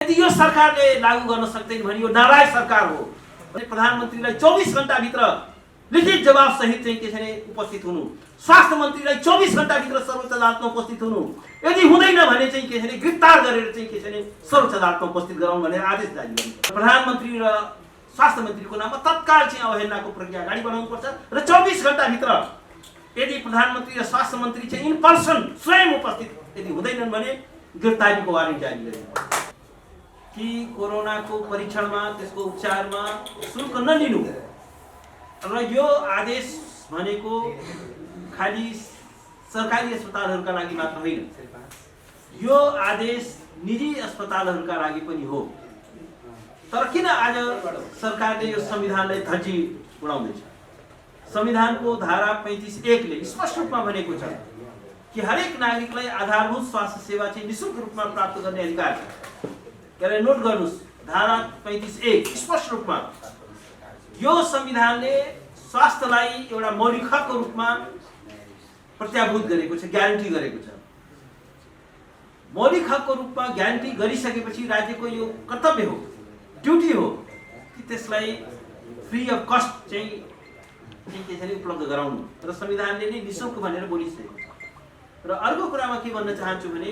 यदि यो सरकारले लागू गर्न सक्दैन भने यो नालायक सरकार हो। प्रधानमन्त्रीलाई 24 घण्टाभित्र लिखित जवाब सहित चाहिँ के छैन उपस्थित हुनु, स्वास्थ्य मन्त्रीलाई 24 घण्टाभित्र सर्वोच्च अदालतमा उपस्थित हुनु, यदि हुँदैन भने चाहिँ के छैन गिरफ्तार गरेर चाहिँ के छैन सर्वोच्च अदालतमा उपस्थित गराउनु भनेर आदेश जारी गर्नु। प्रधानमन्त्री र स्वास्थ्य मन्त्रीको नाममा तत्काल चाहिँ अवहेलनाको प्रक्रिया अगाडि बढाउनुपर्छ र 24 घण्टाभित्र यदि प्रधानमन्त्री र स्वास्थ्य मन्त्री चाहिँ इन पर्सन स्वयं उपस्थित यदि हुँदैनन् भने गिरफ्तारीको वारेन्ट जारी गरिन्छ। कि कोरोनाको परीक्षणमा त्यसको उपचारमा शुल्क नलिनु र यो आदेश भनेको खाली सरकारी अस्पतालहरूका लागि मात्र होइन, यो आदेश निजी अस्पतालहरूका लागि पनि हो। तर किन आज सरकारले यो संविधानलाई धज्जी उडाउँदैछ? संविधानको धारा 35(1) ले स्पष्ट रूपमा भनेको छ कि हरेक नागरिकलाई आधारभूत स्वास्थ्य सेवा चाहिँ निःशुल्क रूपमा प्राप्त गर्ने अधिकार छ। यसलाई नोट गर्नुस्, धारा 35(1) स्पष्ट रूपमा यो संविधानले स्वास्थ्यलाई एउटा मौलिक हकको रूपमा प्रत्याभूत गरेको छ, ग्यारेन्टी गरेको छ। मौलिक हकको रूपमा ग्यारेन्टी गरिसकेपछि राज्यको यो कर्तव्य हो, ड्युटी हो कि त्यसलाई फ्री अफ कस्ट चाहिँ के छ उपलब्ध गराउनु र संविधानले नै निःशुल्क भनेर बोलिसकेको छ। र अर्को कुरामा के भन्न चाहन्छु भने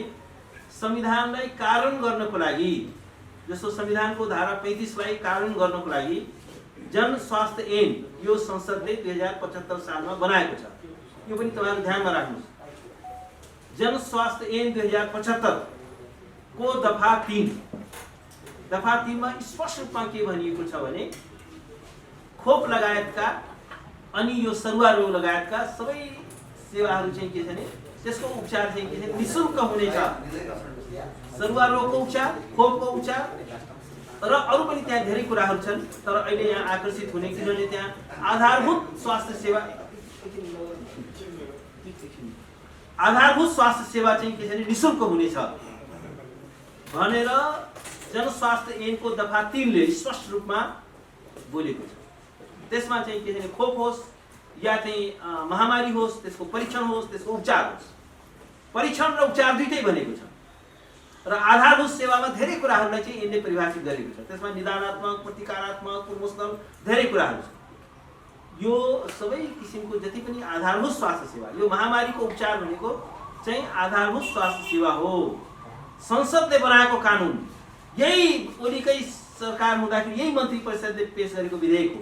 संविधानलाई कारण गर्नको लागि, जस्तो संविधानको धारा 35 लाई कारण गर्नको लागि जन स्वास्थ्य ऐन यो संसदले 2075 सालमा बनाएको छ। यो पनि तपाईहरु ध्यानमा राख्नुस्। जन स्वास्थ्य ऐन 2075 को दफा 3 मा स्पष्ट रूपमा के भनिएको छ भने खोप लगायतका अनि यो सरुवा रोग लगायतका सबै सेवाहरू चाहिँ के छ भने त्यसको उपचार चाहिँ के छ निःशुल्क हुनेछ। सरुवा रोगको उपचार, खोपको उपचार र अरु पनि त्यहाँ धेरै कुराहरू छन्। तर अहिले यहाँ आकर्षित हुने किनभने त्यहाँ आधारभूत स्वास्थ्य सेवा चाहिँ के छ निःशुल्क हुनेछ भनेर जनस्वास्थ्य ऐनको दफा 3 ले स्पष्ट रूपमा बोलेको छ। त्यसमा चाहिँ के छ खोप होस् या चाहिँ महामारी होस्, त्यसको परीक्षण होस्, त्यसको उपचार होस्, परीक्षण र उपचार दुईटै भनेको छ। र आधारभूत सेवामा धेरै कुराहरूलाई चाहिँ यसले परिभाषित गरेको छ। त्यसमा निदानात्मक, प्रतिकारात्मक, पूर्वोत्तर धेरै कुराहरू छन्। यो सबै किसिमको जति पनि आधारभूत स्वास्थ्य सेवा, यो महामारीको उपचार भनेको चाहिँ आधारभूत स्वास्थ्य सेवा हो। संसदले बनाएको कानुन, यही ओलीकै सरकार हुँदाखेरि यही मन्त्री परिषदले पेश गरेको विधेयक हो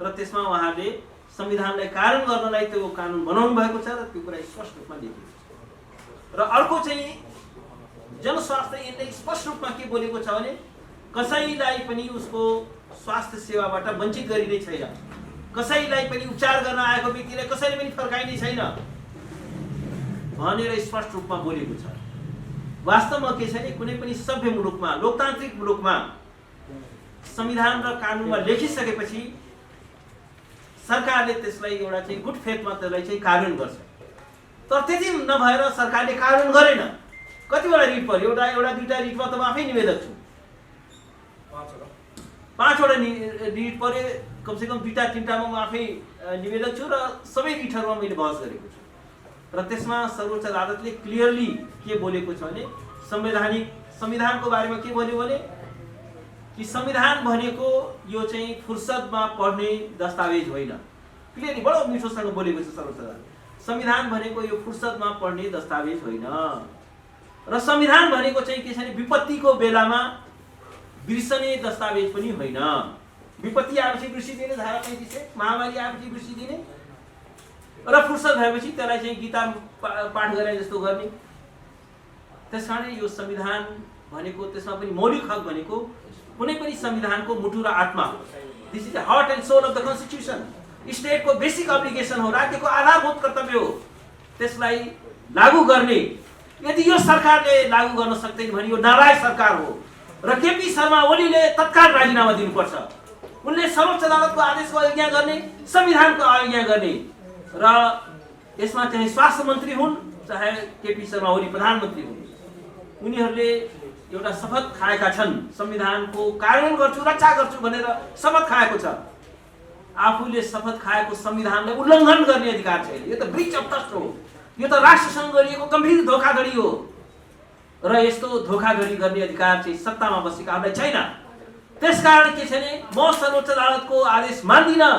र त्यसमा उहाँले संविधानलाई कारण गर्नलाई त्यो कानुन बनाउनु भएको छ र त्यो कुरा स्पष्ट रूपमा लेखिएको छ। र अर्को चाहिँ जनस्वास्थ्य ऐनले स्पष्ट रूपमा के बोलेको छ भने कसैलाई पनि उसको स्वास्थ्य सेवाबाट वञ्चित गरिने छैन, कसैलाई पनि उपचार गर्न आएको व्यक्तिलाई कसैले पनि फर्काइने छैन भनेर स्पष्ट रूपमा बोलेको छ। वास्तवमा के छ भने कुनै पनि सभ्य मुलुकमा, लोकतान्त्रिक मुलुकमा संविधान र कानुनमा लेखिसकेपछि सरकारले त्यसलाई एउटा चाहिँ गुड फेथमा त्यसलाई चाहिँ कार्यान्वयन गर्छ। तर त्यति नभएर सरकारले कार्यान्वयन गरेन। कतिवटा रिट पर्यो, एउटा दुईटा रिटमा त म आफै निवेदक छु, 5वटा रिट पर्यो, कमसेकम 2-3टामा म आफै निवेदक छु र सबै रिटहरूमा मैले बहस गरेको छु। र त्यसमा सर्वोच्च अदालतले क्लियरली के बोलेको छ भने संविधानको बारेमा के भन्यो भने कि संविधान भनेको यो चाहिँ फुर्सदमा पढ्ने दस्तावेज होइन। क्लियरली बडो मिठोसँग बोलेको छ सर्वोच्च अदालतले। संविधान भनेको यो फुर्सदमा पढ्ने दस्तावेज होइन र संविधान भनेको चाहिँ के छ भने विपत्तिको बेलामा बिर्सने दस्तावेज पनि होइन। विपत्ति आएपछि बिर्सी दिने धारा 35, महामारी आएपछि बिर्सी दिने र फुर्सद भएपछि त्यसलाई चाहिँ गीता पाठ गरे जस्तो गर्ने। त्यसकारण यो संविधान भनेको त्यसमा पनि मौलिक हक भनेको कुनै पनि संविधानको मुटु र आत्मा हो। This is the heart and soul of the constitution. स्टेटको बेसिक अब्लिगेसन हो, राज्यको आधारभूत कर्तव्य हो त्यसलाई लागू गर्ने। यदि यो सरकारले लागू गर्न सक्दैन भने यो नालायक सरकार हो र केपी शर्मा ओलीले तत्काल राजीनामा दिनुपर्छ। उनले सर्वोच्च अदालतको आदेशको अवज्ञा गर्ने, संविधानको अवज्ञा गर्ने र यसमा चाहे स्वास्थ्य मन्त्री हुन् चाहे केपी शर्मा ओली प्रधानमन्त्री हुन्, उनीहरूले एउटा शपथ खाएका छन्, संविधानको कार्यान्वयन गर्छु, रक्षा गर्छु भनेर शपथ खाएको छ। आफूले शपथ खाएको संविधानलाई उल्लङ्घन गर्ने अधिकार छैन। यो त ब्रिच अफ ट्रस्ट हो, यो त राष्ट्रसँग गरिएको गम्भीर धोखाधडी हो र यस्तो धोखाधडी गर्ने अधिकार चाहिँ सत्तामा बसेकाहरूलाई छैन। त्यसकारण के छ भने म सर्वोच्च अदालतको आदेश मान्दिनँ,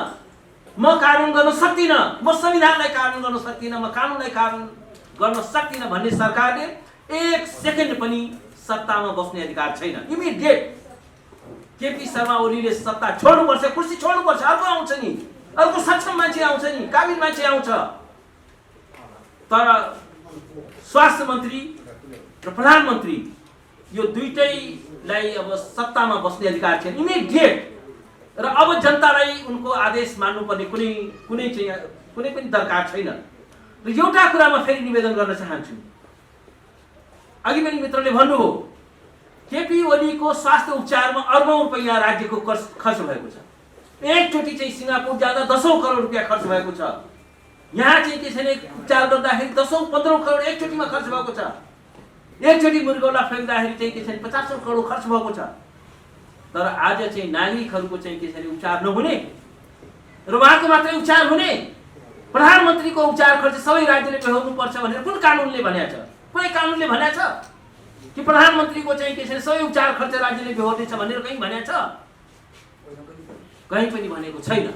म कानुन गर्न सक्दिनँ, म संविधानलाई कानुन गर्न सक्दिनँ, म कानुनलाई कानुन गर्न सक्दिनँ भन्ने सरकारले एक सेकेन्ड पनि सत्तामा बस्ने अधिकार छैन। इमिडिएट केपी शर्मा ओलीले सत्ता छोड्नुपर्छ, कुर्सी छोड्नुपर्छ। अर्को आउँछ नि, अर्को सक्षम मान्छे आउँछ नि, काबिल मान्छे आउँछ। तर स्वास्थ्य मन्त्री र प्रधानमन्त्री यो दुईटैलाई अब सत्तामा बस्ने अधिकार छैन इमिडिएट। र अब जनतालाई उनको आदेश मान्नुपर्ने कुनै पनि दरकार छैन। र एउटा कुरामा फेरि निवेदन गर्न चाहन्छु, अघि पनि मित्रले भन्नुभयो केपी ओलीको स्वास्थ्य उपचारमा अर्बौं रुपैयाँ राज्यको खर्च भएको छ। एकचोटि चाहिँ सिङ्गापुर जाँदा 10औं करोड रुपियाँ खर्च भएको छ। यहाँ चाहिँ के छ भने उपचार गर्दाखेरि 10-15 करोड एकचोटिमा खर्च भएको छ। एकचोटि मृगौला फ्याँक्दाखेरि चाहिँ के छ भने 50 करोड खर्च भएको छ। तर आज चाहिँ नागरिकहरूको चाहिँ के छ भने उपचार नहुने र उहाँको मात्रै उपचार हुने, प्रधानमन्त्रीको उपचार खर्च सबै राज्यले बेहोर्नु पर्छ भनेर कुन कानुनले भनेको छ? कुनै कानुनले भनेको छ कि प्रधानमन्त्रीको चाहिँ के छ भने सबै उपचार खर्च राज्यले बेहोर्नेछ भनेर कहीँ भनेको छ? कहीँ पनि भनेको छैन।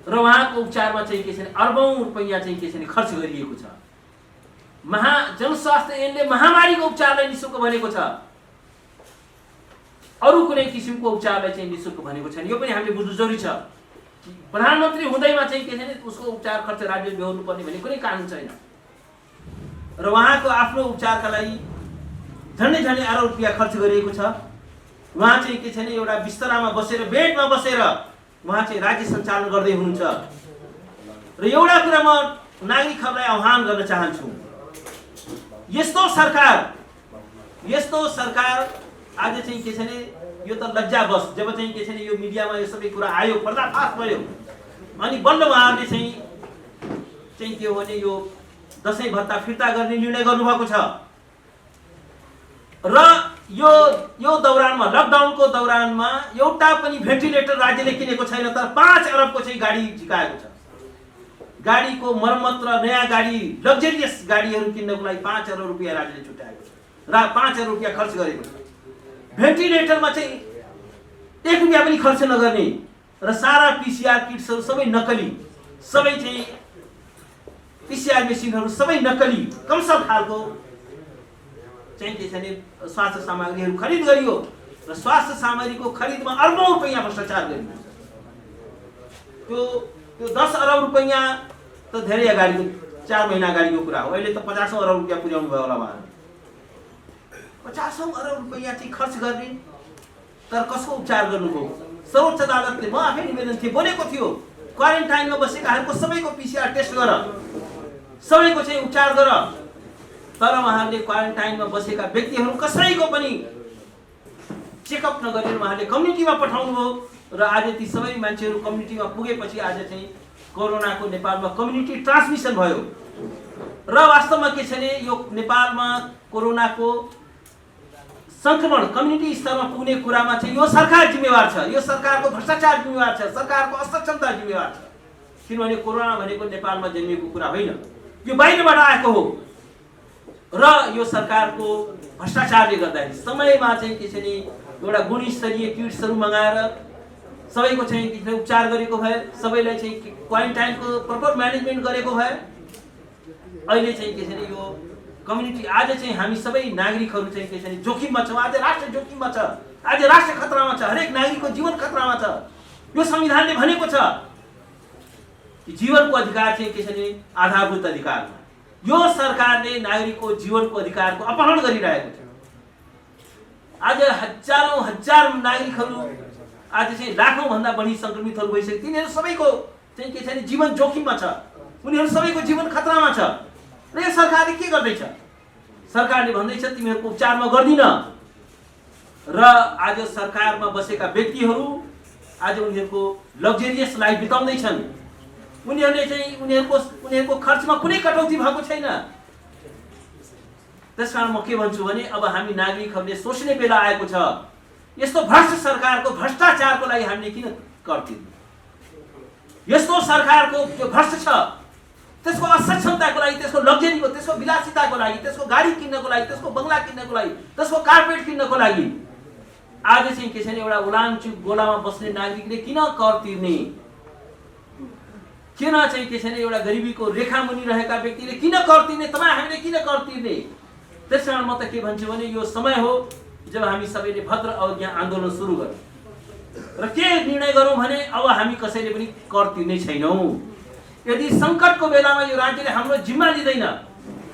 र उहाँको उपचारमा चाहिँ के छ भने अर्बौं रुपैयाँ चाहिँ के छ भने खर्च गरिएको छ। जनस्वास्थ्य ऐनले महामारीको उपचारलाई निःशुल्क भनेको छ, अरू कुनै किसिमको उपचारलाई चाहिँ निःशुल्क भनेको छैन। यो पनि हामीले बुझ्नु जरुरी छ। प्रधानमन्त्री हुँदैमा चाहिँ के छ भने उसको उपचार खर्च राज्यले बेहोर्नु पर्ने भन्ने कुनै कानुन छैन। र उहाँको आफ्नो उपचारका लागि झन्डै अरब रुपियाँ खर्च गरिएको छ। उहाँ चाहिँ के छ भने एउटा बिस्तरामा बसेर, बेडमा बसेर उहाँ चाहिँ राज्य सञ्चालन गर्दै हुनुहुन्छ। र एउटा कुरा म नागरिकहरूलाई आह्वान गर्न चाहन्छु, यस्तो सरकार आज चाहिँ के छ भने यो त लज्जा बस जब चाहिँ के छ भने यो मिडियामा यो सबै कुरा आयो, पर्दाफास भयो, अनि बल्ल उहाँहरूले चाहिँ के हो भने यो दशैं भत्ता फिर्ता गर्ने निर्णय गर्नुभएको छ। र यो दौरानमा, लकडाउनको दौरानमा एउटा पनि भेन्टिलेटर राज्यले किनेको छैन, तर 5 अरबको चाहिँ गाडी झिकाएको छ। गाडीको मर्मत र नयाँ गाडी, लग्जरियस गाडीहरू किन्नको लागि 5 अरब रुपियाँ राज्यले छुट्याएको छ र 5 अरब रुपियाँ खर्च गरेको छ। भेन्टिलेटरमा चाहिँ 1 रुपियाँ पनि खर्च नगर्ने र सारा पीसीआर किट्सहरू सबै नकली, सबै चाहिँ पीसीआर मेसिनहरू सबै नकली कमसल खालको चाहिँ के छ भने स्वास्थ्य सामग्रीहरू खरिद गरियो र स्वास्थ्य सामग्रीको खरिदमा अर्बौं रुपैयाँ भ्रष्टाचार गरियो। त्यो 10 अरब रुपैयाँ त धेरै अगाडिको 4 महिना अगाडिको कुरा हो। अहिले त 50 अरब रुपियाँ पुर्याउनु भयो होला उहाँले। 50 अरब रुपैयाँ चाहिँ खर्च गर्ने, तर कसको उपचार गर्नुभयो? सर्वोच्च अदालतले, म आफै निवेदन थिएँ, बोलेको थियो क्वारेन्टाइनमा बसेकाहरूको सबैको पीसीआर टेस्ट गर, सबैको चाहिँ उपचार गर। तर उहाँहरूले क्वारेन्टाइनमा बसेका व्यक्तिहरू कसैको पनि चेकअप नगरेर उहाँले कम्युनिटीमा पठाउनु भयो। र आज ती सबै मान्छेहरू कम्युनिटीमा पुगेपछि आज चाहिँ कोरोनाको नेपालमा कम्युनिटी ट्रान्समिसन भयो। र वास्तवमा के छ भने यो नेपालमा कोरोनाको संक्रमण कम्युनिटी स्तरमा पुग्ने कुरामा चाहिँ यो सरकार जिम्मेवार छ, यो सरकारको भ्रष्टाचार जिम्मेवार छ, सरकारको असक्षमता जिम्मेवार छ। किनभने कोरोना भनेको नेपालमा जन्मिएको कुरा होइन, यो बाहिरबाट आएको हो। र यो सरकारको भ्रष्टाचारले गर्दाखेरि समयमा चाहिँ के छ भने एउटा गुणस्तरीय किट्सहरू मगाएर सबैको चाहिँ उपचार गरेको भए, सबैलाई चाहिँ क्वारेन्टाइनको प्रपर म्यानेजमेन्ट गरेको भए अहिले चाहिँ के छ भने यो कम्युनिटी आज चाहिँ हामी सबै नागरिकहरू चाहिँ के छ भने जोखिममा छौँ। आज राष्ट्र जोखिममा छ, आज राष्ट्र खतरामा छ, हरेक नागरिकको जीवन खतरामा छ। यो संविधानले भनेको छ कि जीवनको अधिकार चाहिँ के छ भने आधारभूत अधिकार हो। यो सरकारले नागरिकको जीवनको अधिकारको अपहरण गरिरहेको छ। आज हजार नागरिकहरू आज चाहिँ लाखौं भन्दा बढी संक्रमितहरू भइसके, तिनीहरू सबैको चाहिँ के छ भने जीवन जोखिममा छ, उनीहरू सबैको जीवन खतरामा छ। र यो सरकारले के गर्दैछ? सरकारले भन्दैछ तिमीहरूको उपचारमा गर्दिन। र आज सरकारमा बसेका व्यक्तिहरू आज उनीहरूको लग्जरियस लाइफ बिताउँदैछन्। उनीहरूले चाहिँ उनीहरूको खर्चमा कुनै कटौती भएको छैन। त्यसकारण म के भन्छु भने अब हामी नागरिकहरूले सोच्ने बेला आएको छ। यस्तो भ्रष्ट सरकारको भ्रष्टाचारको लागि हामीले किन कर्तियौं? यस्तो सरकारको जो भ्रष्ट छ त्यसको असक्षमताको लागि, त्यसको लग्जरीको, त्यसको विलासिताको लागि, त्यसको गाडी किन्नको लागि, त्यसको बङ्गला किन्नको लागि, त्यसको कार्पेट किन्नको लागि आज चाहिँ के छ भने एउटा उलानचुक गोलामा बस्ने नागरिकले किन कर तिर्ने, किन चाहिँ के छ भने एउटा गरिबीको रेखा मुनि रहेका व्यक्तिले किन कर तिर्ने, तपाईँ हामीले किन कर तिर्ने। त्यसकारण म त के भन्छु भने यो समय हो जब हामी सबैले भद्र अवज्ञा आन्दोलन सुरु गरौँ र के निर्णय गरौँ भने अब हामी कसैले पनि कर तिर्ने छैनौँ। यदि सङ्कटको बेलामा यो राज्यले हाम्रो जिम्मा लिँदैन,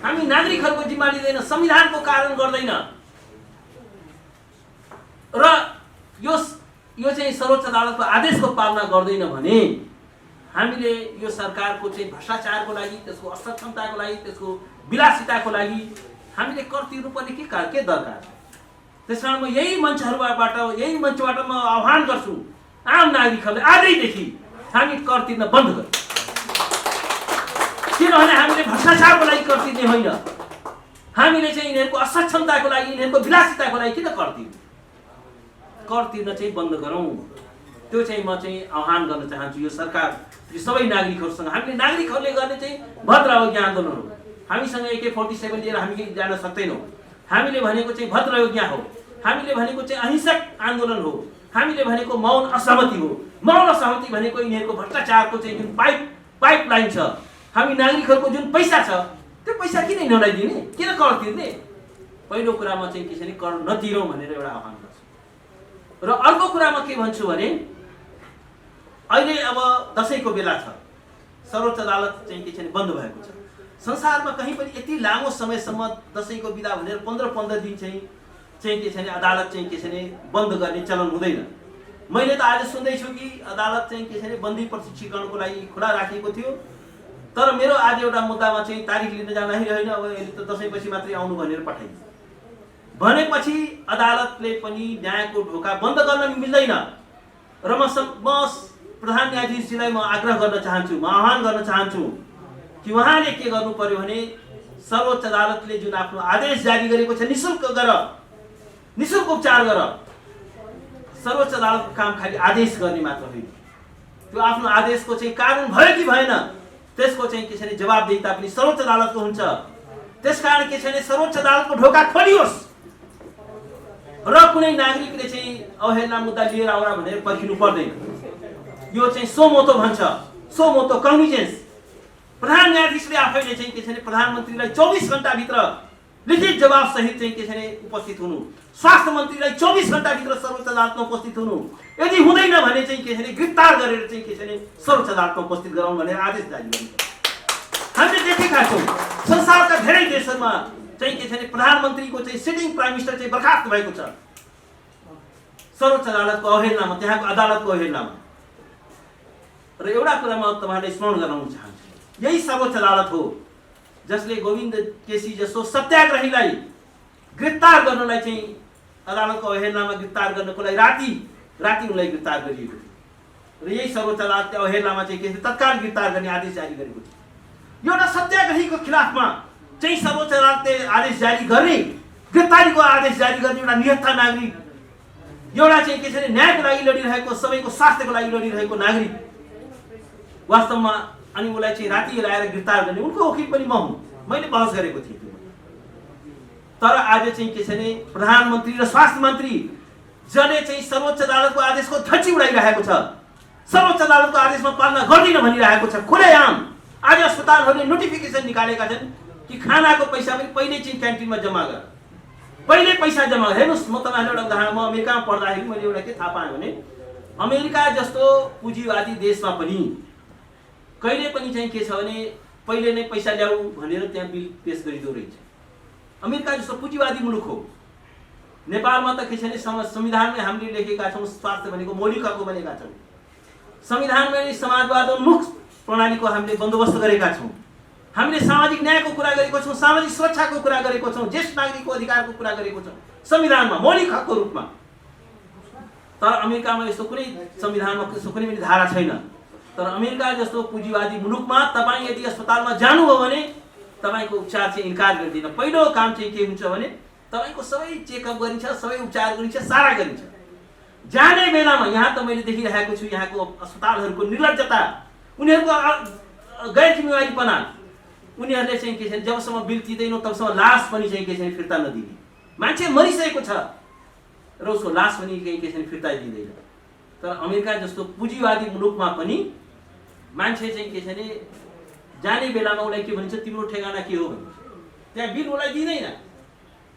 हामी नागरिकहरूको जिम्मा लिँदैन, संविधानको कारण गर्दैन र यो चाहिँ सर्वोच्च अदालतको आदेशको पालना गर्दैन भने हामीले यो सरकारको चाहिँ भ्रष्टाचारको लागि, त्यसको असक्षमताको लागि, त्यसको विलासिताको लागि हामीले कर तिर्नुपर्ने के दरकार। त्यसकारण म यही मञ्चबाट म आह्वान गर्छु आम नागरिकहरूले आजैदेखि हामी कर तिर्न बन्द गरौँ। किनभने हामीले भ्रष्टाचारको लागि कर तिर्ने होइन, हामीले चाहिँ यिनीहरूको असक्षमताको लागि, यिनीहरूको विलासिताको लागि किन कर तिर्न चाहिँ बन्द गरौँ। त्यो चाहिँ म चाहिँ आह्वान गर्न चाहन्छु यो सरकार सबै नागरिकहरूसँग। हामीले नागरिकहरूले गर्ने चाहिँ भद्र अवज्ञा आन्दोलन हो। हामीसँग AK-47 लिएर हामी जान सक्दैनौँ। हामीले भनेको चाहिँ भद्र अवज्ञा हो, हामीले भनेको चाहिँ अहिंसक आन्दोलन हो, हामीले भनेको मौन असहमति हो। मौन असहमति भनेको यिनीहरूको भ्रष्टाचारको चाहिँ जुन पाइपलाइन छ, हामी नागरिकहरूको जुन पैसा छ त्यो पैसा किन यिनीहरूलाई दिने, किन कर तिर्ने। पहिलो कुरामा चाहिँ के छ भने कर नतिरौँ भनेर एउटा आह्वान गर्छु। र अर्को कुरा म के भन्छु भने अहिले अब दसैँको बेला छ, सर्वोच्च अदालत चाहिँ के छ भने बन्द भएको छ। संसारमा कहीँ पनि यति लामो समयसम्म दसैँको बिदा भनेर 15 दिन चाहिँ के छ भने अदालत चाहिँ के छ भने बन्द गर्ने चलन हुँदैन। मैले त आज सुन्दैछु कि अदालत चाहिँ के छ भने बन्दी प्रशिक्षणको लागि खुला राखिएको थियो, तर मेरो आज एउटा मुद्दामा चाहिँ तारिख लिन जाँदाखेरि होइन, अब यसले त दसैँपछि मात्रै आउनु भनेर पठाइदियो। भनेपछि अदालतले पनि न्यायको ढोका बन्द गर्न मिल्दैन र म प्रधान न्यायाधीशजीलाई म आग्रह गर्न चाहन्छु, म आह्वान गर्न चाहन्छु कि उहाँले के गर्नु पर्यो भने सर्वोच्च अदालतले जुन आफ्नो आदेश जारी गरेको छ निःशुल्क उपचार गर। सर्वोच्च अदालतको काम खालि आदेश गर्ने मात्र होइन, त्यो आफ्नो आदेशको चाहिँ कारण भयो कि भएन त्यसको चाहिँ के छ भने जवाबदेहिता पनि सर्वोच्च अदालतको हुन्छ। त्यसकारण के छ भने सर्वोच्च अदालतको ढोका खोलियोस् र कुनै नागरिकले चाहिँ अवहेलना मुद्दा लिएर आउला भनेर पर्खिनु पर्दैन। यो चाहिँ सो मोतो भन्छ, सो मोतो कग्निजेन्स। प्रधान न्यायाधीशले आफैले चाहिँ के छ भने प्रधानमन्त्रीलाई 24 घण्टाभित्र लिखित जवाब सहित चाहिँ के छ भने उपस्थित हुनु, स्वास्थ्य मन्त्रीलाई 24 घण्टाभित्र सर्वोच्च अदालतमा उपस्थित हुनु, यदि हुँदैन भने चाहिँ के छ भने गिरफ्तार गरेर चाहिँ के छ भने सर्वोच्च अदालतमा उपस्थित गराउनु भनेर आदेश जारी गर्नु। हामीले देखेका छौँ संसारका धेरै देशहरूमा चाहिँ के छ भने प्रधानमन्त्रीको चाहिँ सिटिङ प्राइम मिनिस्टर चाहिँ बर्खास्त भएको छ सर्वोच्च अदालतको अवहेलनामा, त्यहाँको अदालतको अवहेलनामा। र एउटा कुरा म तपाईँलाई स्मरण गराउन चाहन्छु, यही सर्वोच्च अदालत हो जसले गोविन्द केसी जस्तो सत्याग्रहीलाई गिरफ्तार गर्नलाई चाहिँ अदालतको अवहेलनामा गिरफ्तार गर्नको लागि राति उनलाई गिरफ्तार गरिएको थियो र यही सर्वोच्च अदालतले अवहेलनामा चाहिँ के तत्काल गिरफ्तार गर्ने आदेश जारी गरेको थियो। एउटा सत्याग्रहीको खिलाफमा चाहिँ सर्वोच्च अदालतले आदेश जारी गर्ने, गिरफ्तारीको आदेश जारी गर्ने एउटा निहत्था नागरिक, एउटा चाहिँ के छ भने न्यायको लागि लडिरहेको, सबैको स्वास्थ्यको लागि लडिरहेको नागरिक वास्तवमा अनि उसलाई चाहिँ राति ल्याएर गिरफ्तार गर्ने, उनको वकिल पनि म हुँ, मैले बहस गरेको थिएँ। तर आज चाहिँ के छ भने प्रधानमन्त्री र स्वास्थ्य मन्त्री जसले चाहिँ सर्वोच्च अदालतको आदेशको धज्जी उडाइरहेको छ, सर्वोच्च अदालतको आदेशमा पालना गर्दिन भनिरहेको छ खुलेआम। आज अस्पतालहरूले नोटिफिकेसन निकालेका छन् कि खानाको पैसा पनि पहिले चाहिँ क्यान्टिनमा जम्मा गर, पहिले पैसा जम्मा गर। हेर्नुहोस्, म तपाईँलाई एउटा उदाहरण, म अमेरिकामा पढ्दाखेरि मैले एउटा के थाहा पाएँ भने अमेरिका जस्तो पुँजीवादी देशमा पनि कहिले पनि चाहिँ के छ भने पहिले नै पैसा ल्याऊ भनेर त्यहाँ बिल पेश गरिदो रहेछ। अमेरिका जस्तो पुँजीवादी मुलुक हो। नेपालमा त के छ भने संविधानमै हामीले लेखेका छौँ स्वास्थ्य भनेको मौलिक हक भनेका छौँ, संविधानमै समाजवादोन्मुख प्रणालीको हामीले बन्दोबस्त गरेका छौँ, हामीले सामाजिक न्यायको कुरा गरेको छौँ, सामाजिक सुरक्षाको कुरा गरेको छौँ, ज्येष्ठ नागरिकको अधिकारको कुरा गरेको छौँ संविधानमा मौलिक हकको रूपमा। तर अमेरिकामा यस्तो कुनै संविधानमा यस्तो कुनै पनि धारा छैन। तर अमेरिका जस्तो पुँजीवादी मुलुकमा तपाईँ यदि अस्पतालमा जानुभयो भने तपाईँको उपचार चाहिँ इन्कार गरिदिन। पहिलो काम चाहिँ के हुन्छ भने तपाईँको सबै चेकअप गरिन्छ, सबै उपचार गरिन्छ, सारा गरिन्छ। जाने बेलामा यहाँ त मैले देखिरहेको छु यहाँको अस्पतालहरूको निर्लज्जता, उनीहरूको गैर जिम्मेवारीपना उनीहरूले चाहिँ के छ जबसम्म बिल दिँदैन तबसम्म लास पनि चाहिँ के छ फिर्ता नदिने। मान्छे मरिसकेको छ र उसको लास पनि के छ फिर्ता दिँदैन। तर अमेरिका जस्तो पुँजीवादी मुलुकमा पनि मान्छे चाहिँ के छ जाने बेलामा उसलाई के भन्छ तिम्रो ठेगाना के हो भन्छ, त्यहाँ बिल उसलाई दिँदैन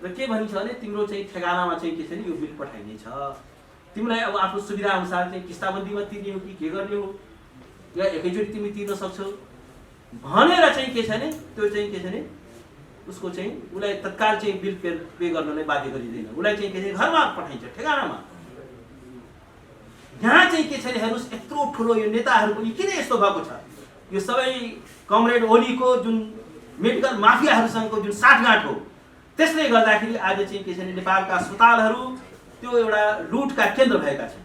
र के भनिन्छ भने तिम्रो चाहिँ ठेगानामा चाहिँ के छ यो बिल पठाइनेछ, तिमीलाई अब आफ्नो सुविधा अनुसार चाहिँ किस्ताबन्दीमा तिर्ने हो कि के गर्ने हो या एकैचोटि तिमी तिर्न सक्छौ भनेर चाहिँ के छ त्यो चाहिँ के छ उसको चाहिँ उसलाई तत्काल चाहिँ बिल पे गर्नलाई बाध्य गरिँदैन, उसलाई चाहिँ के छ घरमा पठाइन्छ ठेगानामा। यहाँ चाहिँ के छ हेर्नुहोस् यत्रो ठुलो यो नेताहरूको किन यस्तो भएको छ, यो सबै कमरेड ओलीको जुन मेडिकल माफियाहरूसँगको जुन साठगाँठ हो त्यसले गर्दाखेरि आज चाहिँ के छ नेपालका अस्पतालहरू त्यो एउटा लुटका केन्द्र भएका छन्।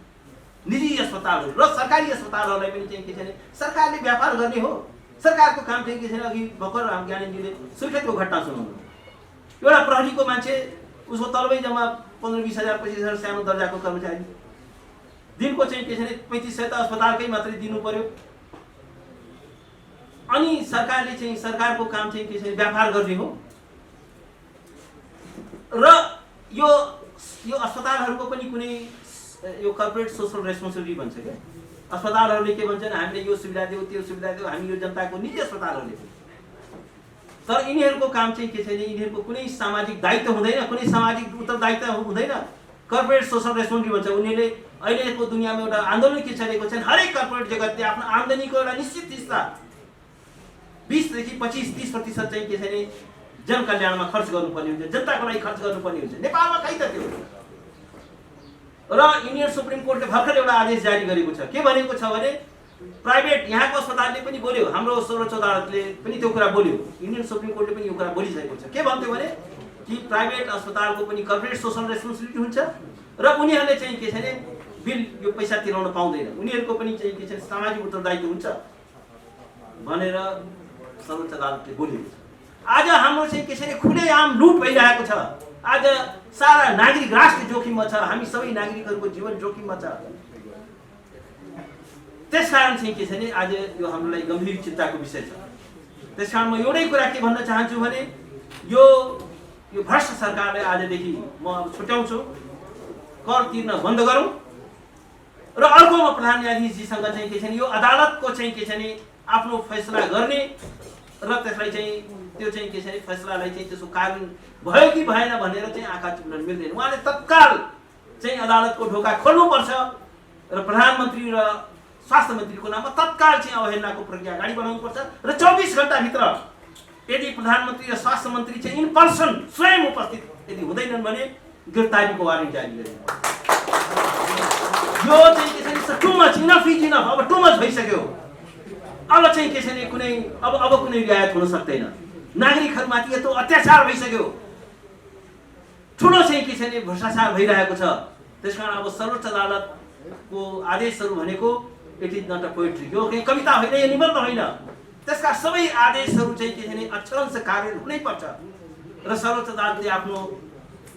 निजी अस्पतालहरू र सरकारी अस्पतालहरूलाई पनि चाहिँ के छ सरकारले व्यापार गर्ने हो। सरकारको काम चाहिँ के छैन, अघि भर्खर राम ज्ञानेजीले सुर्खेतको घटना सुनाउनु, एउटा प्रहरीको मान्छे उसको तलबै जम्मा 15-20 हजार 25 हजार सानो दर्जाको कर्मचारी, दिनको चाहिँ के छैन 3500 त अस्पतालकै मात्रै दिनु पर्यो। अनि सरकारले चाहिँ सरकारको काम चाहिँ के छ व्यापार गर्ने हो र यो अस्पतालहरूको पनि कुनै यो कर्पोरेट सोशल रेस्पोन्सिबिलिटी भन्छ क्या, अस्पतालहरूले के भन्छन् हामीले यो सुविधा दियो त्यो सुविधा दियो, हामी यो जनताको निजी अस्पतालहरूले। तर यिनीहरूको काम चाहिँ के छैन, यिनीहरूको कुनै सामाजिक दायित्व हुँदैन, कुनै सामाजिक उत्तरदायित्व हुँदैन, कर्पोरेट सोशल रेस्पोन्सिबिलिटी भन्छ। उनीहरूले अहिलेको दुनियाँमा एउटा आन्दोलन के चलेको छ, हरेक कर्पोरेट जगतले आफ्नो आम्दानीको एउटा निश्चित हिस्सा 20 देखि 25-30% चाहिँ के छैन जनकल्याणमा खर्च गर्नुपर्ने हुन्छ, जनताको लागि खर्च गर्नुपर्ने हुन्छ। नेपालमा खै त त्यो। र इन्डियन सुप्रिम कोर्टले भर्खर एउटा आदेश जारी गरेको छ, के भनेको छ भने प्राइभेट यहाँको अस्पतालले पनि बोल्यो, हाम्रो सर्वोच्च अदालतले पनि त्यो कुरा बोल्यो, इन्डियन सुप्रिम कोर्टले पनि यो कुरा बोलिसकेको छ। के भन्थ्यो भने कि प्राइभेट अस्पतालको पनि कर्पोरेट सोशल रेस्पोन्सिबिलिटी हुन्छ र उनीहरूले चाहिँ के छैन बिल यो पैसा तिराउन पाउँदैन, उनीहरूको पनि चाहिँ के छ सामाजिक उत्तरदायित्व हुन्छ भनेर सर्वोच्च अदालतले बोलेको छ। आज हाम्रो चाहिँ के छ खुलेआम लुट भइरहेको छ। आज सारा नागरिक राष्ट्र जोखिममा छ, हामी सबै नागरिकहरूको जीवन जोखिममा छ। त्यसकारण चाहिँ के छ नि आज यो हाम्रो लागि गम्भीर चिन्ताको विषय छ। त्यसकारण म एउटै कुरा के भन्न चाहन्छु भने यो भ्रष्ट सरकारले आजदेखि म अब छुट्याउँछु, कर तिर्न बन्द गरौँ र अर्को म प्रधान न्यायाधीशजीसँग चाहिँ के छ नि यो अदालतको चाहिँ के छ नि आफ्नो फैसला गर्ने र त्यसलाई चाहिँ त्यो चाहिँ के छ नि फैसलालाई चाहिँ त्यसको कारण भयो कि भएन भनेर चाहिँ आँखा चिम्लन मिल्दैन। उहाँले तत्काल चाहिँ अदालतको ढोका खोल्नुपर्छ र प्रधानमन्त्री र स्वास्थ्य मन्त्रीको नाममा तत्काल चाहिँ अवहेलनाको प्रक्रिया अगाडि बढाउनुपर्छ र 24 घण्टाभित्र यदि प्रधानमन्त्री र स्वास्थ्य मन्त्री चाहिँ इन पर्सन स्वयं उपस्थित यदि हुँदैनन् भने गिरफ्तारीको वारेन्ट जारी गरिन्छ। यो चाहिँ के छ नि too much, enough is enough, अब टु मच भइसक्यो। अब चाहिँ के छ नि कुनै अब कुनै रियायत हुन सक्दैन। नागरिकहरूमाथि यत्रो अत्याचार भइसक्यो, ठुलो चाहिँ के छ नि भ्रष्टाचार भइरहेको छ। त्यसकारण अब सर्वोच्च अदालतको आदेशहरू भनेको it is not a poetry, यो कहीं कविता होइन, यो निबन्ध होइन। त्यसका सबै आदेशहरू चाहिँ के छ नि अक्षरशः कार्य हुनै पर्छ र सर्वोच्च अदालतले आफ्नो